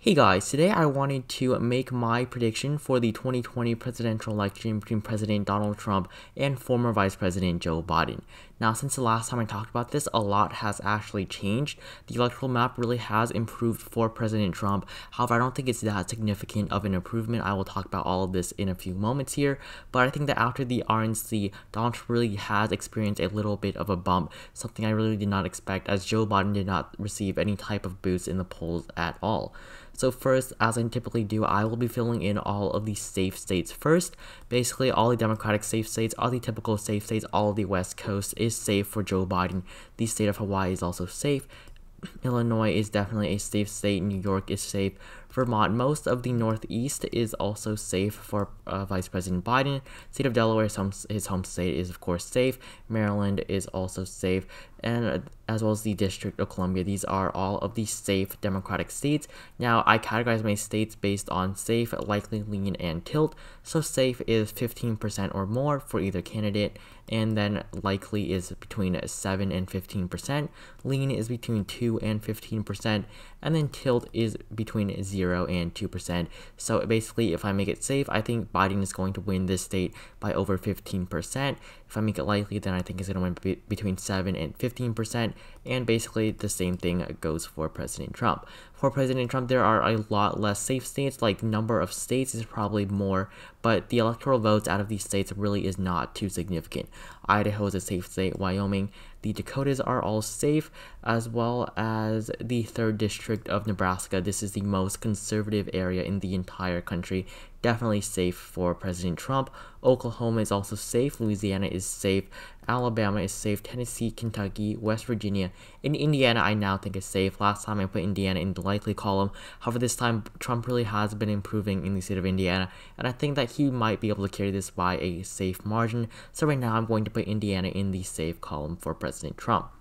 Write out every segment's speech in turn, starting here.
Hey guys, today I wanted to make my prediction for the 2020 presidential election between President Donald Trump and former Vice President Joe Biden. Now, since the last time I talked about this, a lot has actually changed. The electoral map really has improved for President Trump. However, I don't think it's that significant of an improvement. I will talk about all of this in a few moments here, but I think that after the RNC, Donald Trump really has experienced a little bit of a bump, something I really did not expect, as Joe Biden did not receive any type of boost in the polls at all. So first, as I typically do, I will be filling in all of the safe states first. Basically, all the Democratic safe states are the typical safe states. All of the West Coast is safe for Joe Biden. The state of Hawaii is also safe. Illinois is definitely a safe state. New York is safe. Vermont, most of the Northeast is also safe for Vice President Biden. State of Delaware, his home state, is of course safe. Maryland is also safe, and as well as the District of Columbia. These are all of the safe Democratic states. Now, I categorize my states based on safe, likely, lean, and tilt. So safe is 15% or more for either candidate, and then likely is between 7 and 15%. Lean is between 2 and 15%, and then tilt is between 0 and 2%. So basically, if I make it safe, I think Biden is going to win this state by over 15%. If I make it likely, then I think it's going to win between 7 and 15%. And basically, the same thing goes for President Trump. For President Trump, there are a lot less safe states. Like, number of states is probably more, but the electoral votes out of these states really is not too significant. Idaho is a safe state. Wyoming, the Dakotas are all safe, as well as the 3rd District of Nebraska. This is the most conservative area in the entire country. Definitely safe for President Trump. Oklahoma is also safe. Louisiana is safe. Alabama is safe. Tennessee, Kentucky, West Virginia, and Indiana I now think is safe. Last time I put Indiana in the likely column. However, this time Trump really has been improving in the state of Indiana, and I think that he might be able to carry this by a safe margin. So right now I'm going to put Indiana in the safe column for President Trump.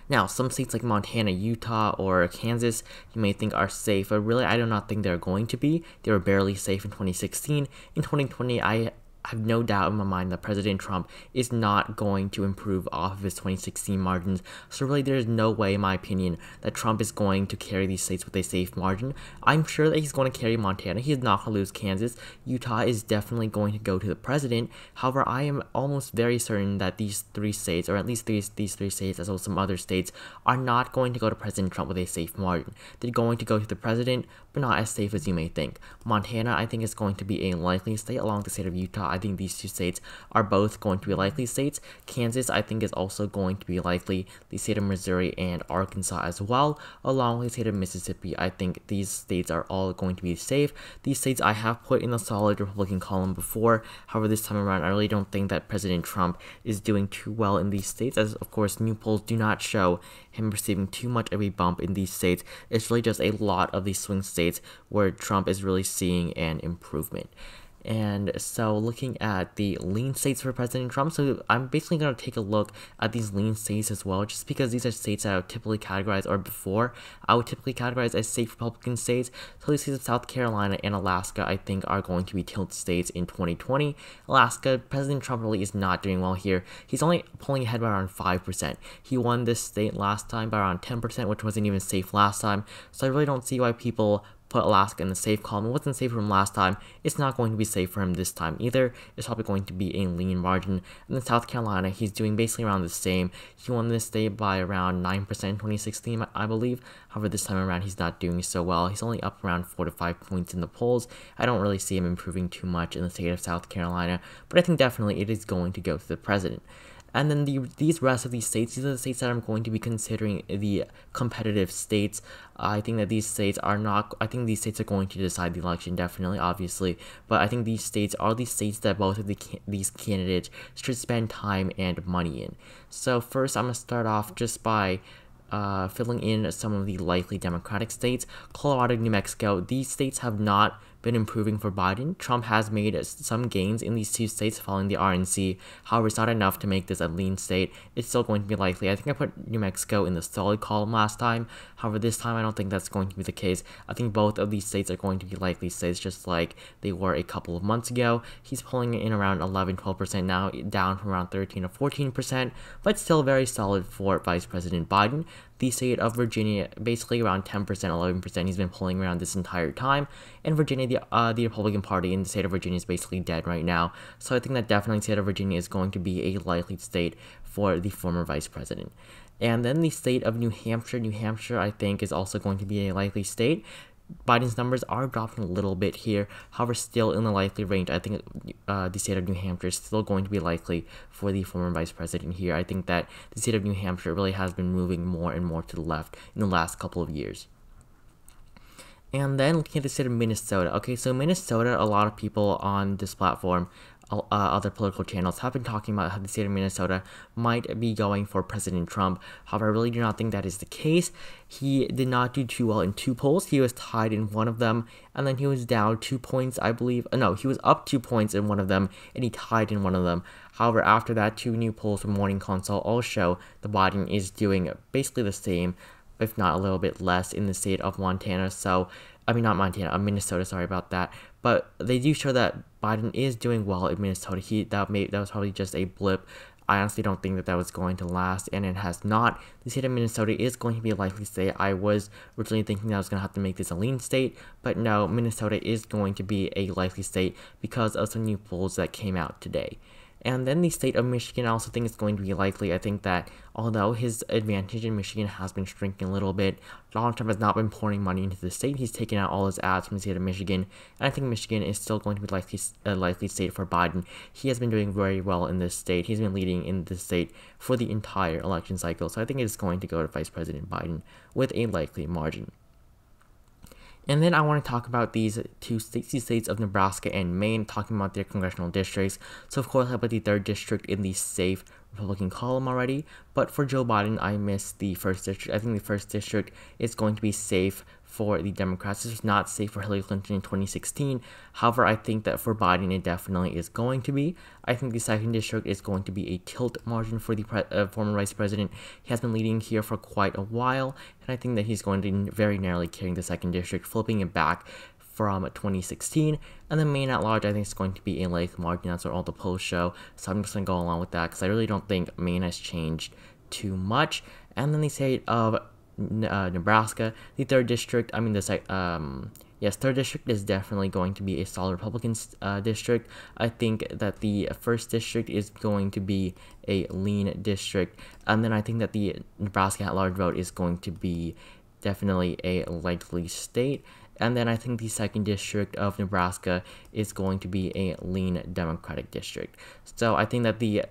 Now, some states like Montana, Utah, or Kansas you may think are safe, but really I do not think they're going to be. They were barely safe in 2016. In 2020, I have no doubt in my mind that President Trump is not going to improve off of his 2016 margins. So really, there's no way, in my opinion, that Trump is going to carry these states with a safe margin. I'm sure that he's going to carry Montana. He is not going to lose Kansas. Utah is definitely going to go to the president. However, I am almost very certain that these 3 states, or at least these 3 states, as well as some other states, are not going to go to President Trump with a safe margin. They're going to go to the president, but not as safe as you may think. Montana, I think, is going to be a likely state, along with the state of Utah. I think these 2 states are both going to be likely states. Kansas, I think, is also going to be likely. The state of Missouri and Arkansas as well, along with the state of Mississippi. I think these states are all going to be safe. These states I have put in the solid Republican column before. However, this time around, I really don't think that President Trump is doing too well in these states, as of course new polls do not show him receiving too much of a bump in these states. It's really just a lot of these swing states where Trump is really seeing an improvement. And so looking at the lean states for President Trump, so I'm basically going to take a look at these lean states as well, just because these are states that I would typically categorize, or before I would typically categorize as safe Republican states. So these states of South Carolina and Alaska, I think, are going to be tilt states in 2020. Alaska, President Trump really is not doing well here. He's only pulling ahead by around 5%. He won this state last time by around 10%, which wasn't even safe last time. So I really don't see why people put Alaska in the safe column. It wasn't safe for him last time. It's not going to be safe for him this time either. It's probably going to be a lean margin. And then South Carolina, he's doing basically around the same. He won this state by around 9% in 2016, I believe. However, this time around, he's not doing so well. He's only up around 4 to 5 points in the polls. I don't really see him improving too much in the state of South Carolina, but I think definitely it is going to go to the president. And then these rest of these states, these are the states that I'm going to be considering the competitive states. I think that these states are not, I think these states are going to decide the election, definitely, obviously. But I think these states are the states that both of these candidates should spend time and money in. So first, I'm going to start off just by filling in some of the likely Democratic states. Colorado, New Mexico, these states have not been improving for Biden. Trump has made some gains in these 2 states following the RNC. However, it's not enough to make this a lean state. It's still going to be likely. I think I put New Mexico in the solid column last time. However, this time I don't think that's going to be the case. I think both of these states are going to be likely states, just like they were a couple of months ago. He's pulling in around 11-12% now, down from around 13 or 14%, but still very solid for Vice President Biden. the state of Virginia, basically around 10%, 11%. He's been polling around this entire time. And Virginia, the Republican Party in the state of Virginia is basically dead right now. So I think that definitely the state of Virginia is going to be a likely state for the former vice president. And then the state of New Hampshire, I think, is also going to be a likely state. Biden's numbers are dropping a little bit here, however, still in the likely range. I think the state of New Hampshire is still going to be likely for the former vice president here. I think that the state of New Hampshire really has been moving more and more to the left in the last couple of years. And then looking at the state of Minnesota. Okay, so Minnesota, a lot of people on this platform, other political channels, have been talking about how the state of Minnesota might be going for President Trump. However, I really do not think that is the case. He did not do too well in 2 polls. He was tied in one of them, and then he was down 2 points, I believe. No, he was up 2 points in one of them, and he tied in one of them. However, after that, 2 new polls from Morning Consult all show that Biden is doing basically the same, if not a little bit less, in the state of Montana. So, I mean, not Montana, Minnesota, sorry about that. But they do show that Biden is doing well in Minnesota. That was probably just a blip. I honestly don't think that was going to last, and it has not. The state of Minnesota is going to be a likely state. I was originally thinking that I was going to have to make this a lean state, but no, Minnesota is going to be a likely state because of some new polls that came out today. And then the state of Michigan, I also think is going to be likely. I think that although his advantage in Michigan has been shrinking a little bit, Donald Trump has not been pouring money into the state. He's taken out all his ads from the state of Michigan, and I think Michigan is still going to be a likely state for Biden. He has been doing very well in this state. He's been leading in this state for the entire election cycle, so I think it is going to go to Vice President Biden with a likely margin. And then I want to talk about these 2 states of Nebraska and Maine, talking about their congressional districts. So, of course, I put the 3rd district in the safe Republican column already. But for Joe Biden, I missed the 1st district. I think the 1st district is going to be safe for the Democrats. This was not safe for Hillary Clinton in 2016. However, I think that for Biden, it definitely is going to be. I think the 2nd district is going to be a tilt margin for the former vice president. He has been leading here for quite a while, and I think that he's going to be very narrowly carrying the 2nd district, flipping it back from 2016. And then Maine at large, I think it's going to be a likely margin. That's what all the polls show. So I'm just going to go along with that because I really don't think Maine has changed too much. And then the state of Nebraska, the 3rd district, yes, 3rd district is definitely going to be a solid Republican district. I think that the 1st district is going to be a lean district, and then I think that the Nebraska at-large vote is going to be definitely a likely state, and then I think the 2nd district of Nebraska is going to be a lean Democratic district. So I think that the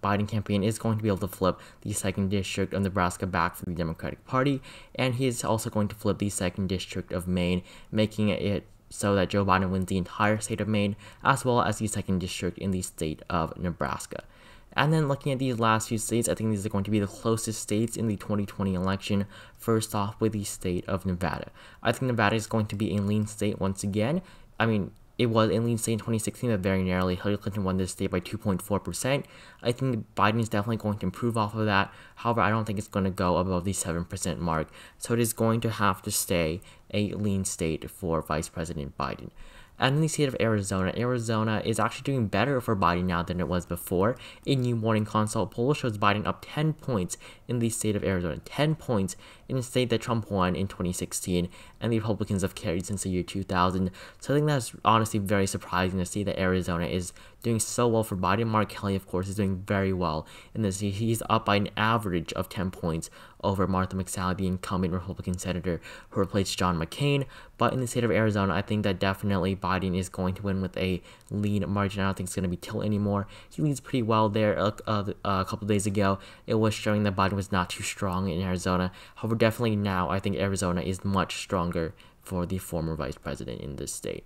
Biden campaign is going to be able to flip the 2nd district of Nebraska back for the Democratic Party, and he is also going to flip the 2nd district of Maine, making it so that Joe Biden wins the entire state of Maine, as well as the 2nd district in the state of Nebraska. And then looking at these last few states, I think these are going to be the closest states in the 2020 election. First off, with the state of Nevada. I think Nevada is going to be a lean state once again. I mean, it was a lean state in 2016, but very narrowly. Hillary Clinton won this state by 2.4%. I think Biden is definitely going to improve off of that. However, I don't think it's going to go above the 7% mark. So it is going to have to stay a lean state for Vice President Biden. And in the state of Arizona, Arizona is actually doing better for Biden now than it was before. A new Morning Consult poll shows Biden up 10 points in the state of Arizona. 10 points in a state that Trump won in 2016 and the Republicans have carried since the year 2000. So I think that's honestly very surprising to see that Arizona is doing so well for Biden. Mark Kelly, of course, is doing very well in this. He's up by an average of 10 points over Martha McSally, the incumbent Republican senator who replaced John McCain. But in the state of Arizona, I think that definitely Biden is going to win with a lean margin. I don't think it's going to be tilt anymore. He leads pretty well there. A couple days ago, it was showing that Biden was not too strong in Arizona. However, definitely now, I think Arizona is much stronger for the former vice president in this state.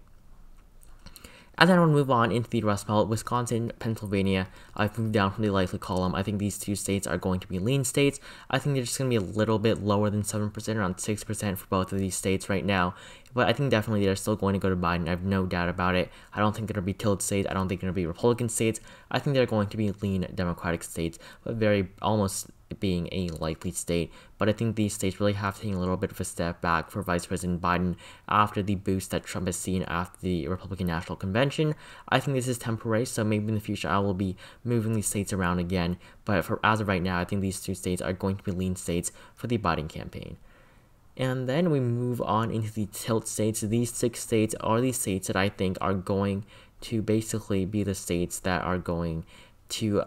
And then I want to move on into the Rust Belt. Wisconsin, Pennsylvania, I've moved down from the likely column. I think these 2 states are going to be lean states. I think they're just going to be a little bit lower than 7%, around 6% for both of these states right now. But I think definitely they're still going to go to Biden. I have no doubt about it. I don't think they're going to be tilt states. I don't think they're going to be Republican states. I think they're going to be lean Democratic states, but very almost being a likely state, but I think these states really have taken a little bit of a step back for Vice President Biden after the boost that Trump has seen after the Republican National Convention. I think this is temporary, so maybe in the future I will be moving these states around again, but as of right now, I think these 2 states are going to be lean states for the Biden campaign. And then we move on into the tilt states. These 6 states are the states that I think are going to basically be the states that are going to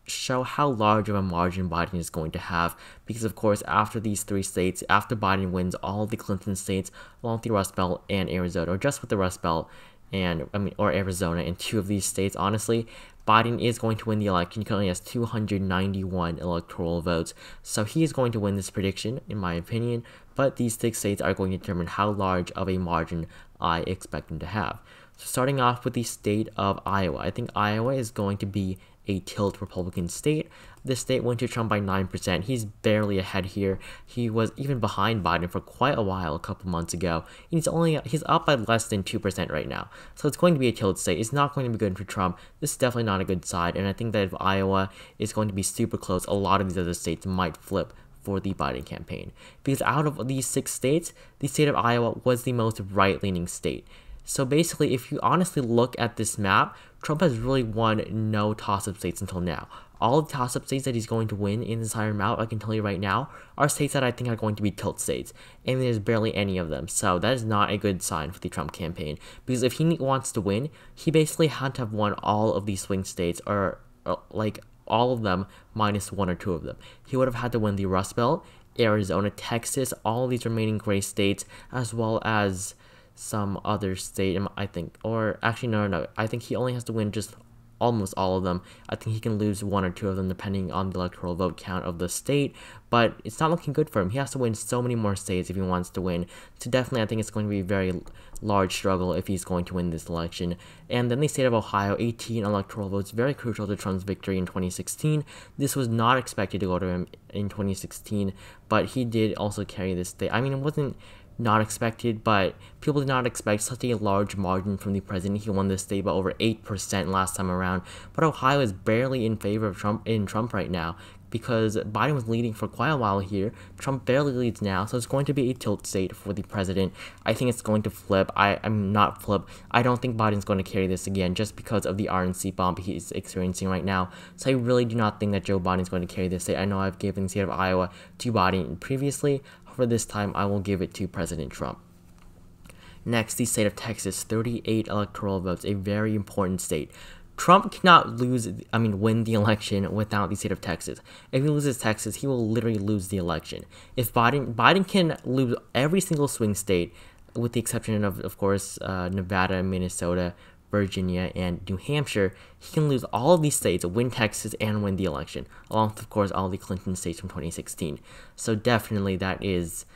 show how large of a margin Biden is going to have, because of course after these 3 states, after Biden wins all the Clinton states along with the Rust Belt and Arizona, or just with the Rust Belt or Arizona and 2 of these states, honestly, Biden is going to win the election. He currently has 291 electoral votes, so he is going to win this prediction, in my opinion, but these 6 states are going to determine how large of a margin I expect him to have. So starting off with the state of Iowa, I think Iowa is going to be a tilt Republican state. This state went to Trump by 9%. He's barely ahead here. He was even behind Biden for quite a while a couple months ago. He's up by less than 2% right now. So it's going to be a tilt state. It's not going to be good for Trump. This is definitely not a good side. And I think that if Iowa is going to be super close, a lot of these other states might flip for the Biden campaign. Because out of these 6 states, the state of Iowa was the most right-leaning state. So basically, if you honestly look at this map, Trump has really won no toss-up states until now. All the toss-up states that he's going to win in this entire map, I can tell you right now, are states that I think are going to be tilt states. And there's barely any of them. So that is not a good sign for the Trump campaign. Because if he wants to win, he basically had to have won all of these swing states, or like all of them minus 1 or 2 of them. He would have had to win the Rust Belt, Arizona, Texas, all of these remaining gray states, as well as some other state, I think, or actually no, I think he only has to win just almost all of them. I think he can lose 1 or 2 of them depending on the electoral vote count of the state, but it's not looking good for him. He has to win so many more states if he wants to win. So definitely I think it's going to be a very large struggle if he's going to win this election. And then the state of Ohio, 18 electoral votes, very crucial to Trump's victory in 2016. This was not expected to go to him in 2016, but he did also carry this state. I mean, it wasn't not expected, but people did not expect such a large margin from the president. He won this state by over 8% last time around, but Ohio is barely in favor of Trump right now, because Biden was leading for quite a while here. Trump barely leads now, so it's going to be a tilt state for the president. I think it's going to flip. I'm not flip. I don't think Biden's going to carry this again just because of the RNC bump he's experiencing right now. So I really do not think that Joe Biden's going to carry this state. I know I've given the state of Iowa to Biden previously. For this time, I will give it to President Trump. Next, the state of Texas, 38 electoral votes, a very important state. Trump cannot win the election without the state of Texas. If he loses Texas, he will literally lose the election. If Biden can lose every single swing state, with the exception of course, Nevada, Minnesota, Virginia, and New Hampshire, he can lose all of these states, win Texas, and win the election, along with, of course, all the Clinton states from 2016. So definitely that is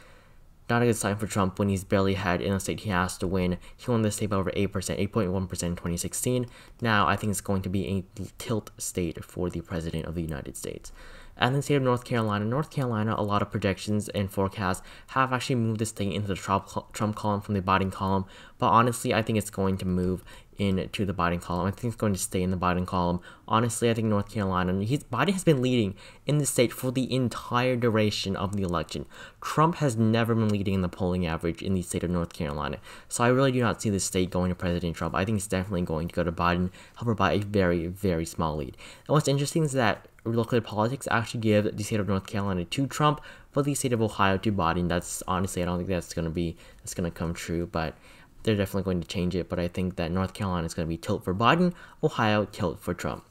not a good sign for Trump when he's barely ahead in a state he has to win. He won the state by over 8%, 8.1% in 2016. Now I think it's going to be a tilt state for the President of the United States. And then the state of North Carolina. North Carolina, a lot of projections and forecasts have actually moved the state into the Trump column from the Biden column. But honestly, I think it's going to move into the Biden column. I think it's going to stay in the Biden column. Honestly, I think North Carolina, Biden has been leading in the state for the entire duration of the election. Trump has never been leading in the polling average in the state of North Carolina. So I really do not see this state going to President Trump. I think it's definitely going to go to Biden, however, by a very, very small lead. And what's interesting is that local politics actually give the state of North Carolina to Trump, but the state of Ohio to Biden. That's honestly, I don't think that's going to come true, but they're definitely going to change it. But I think that North Carolina is going to be tilt for Biden, Ohio tilt for Trump.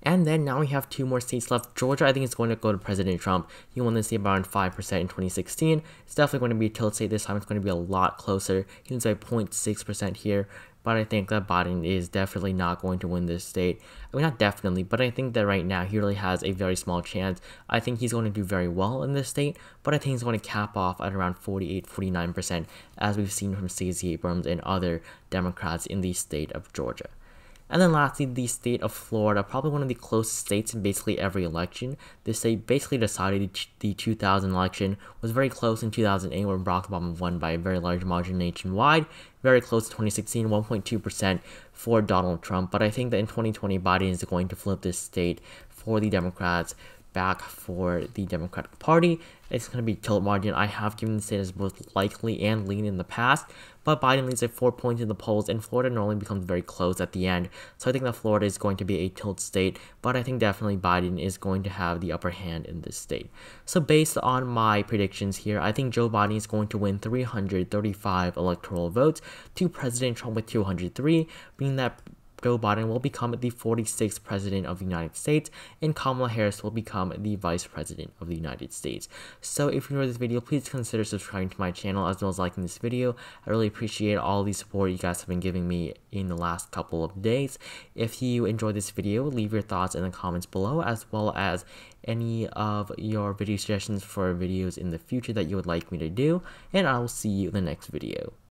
And then now we have 2 more states left. Georgia, I think it's going to go to President Trump. He won this state by around 5% in 2016. It's definitely going to be a tilt state this time. It's going to be a lot closer. He wins by 0.6% here. But I think that Biden is definitely not going to win this state. I mean, not definitely, but I think that right now he really has a very small chance. I think he's going to do very well in this state, but I think he's going to cap off at around 48, 49%, as we've seen from Stacey Abrams and other Democrats in the state of Georgia. And then lastly, the state of Florida, probably one of the closest states in basically every election. This state basically decided the 2000 election, was very close in 2008 when Barack Obama won by a very large margin nationwide, very close to 2016, 1.2% for Donald Trump. But I think that in 2020, Biden is going to flip this state for the Democrats back for the Democratic Party. It's going to be tilt margin. I have given the state as both likely and lean in the past, but Biden leads at 4 points in the polls, and Florida normally becomes very close at the end. So I think that Florida is going to be a tilt state, but I think definitely Biden is going to have the upper hand in this state. So based on my predictions here, I think Joe Biden is going to win 335 electoral votes to President Trump with 203, meaning that Joe Biden will become the 46th president of the United States, and Kamala Harris will become the vice president of the United States. So if you enjoyed this video, please consider subscribing to my channel as well as liking this video. I really appreciate all the support you guys have been giving me in the last couple of days. If you enjoyed this video, leave your thoughts in the comments below, as well as any of your video suggestions for videos in the future that you would like me to do, and I will see you in the next video.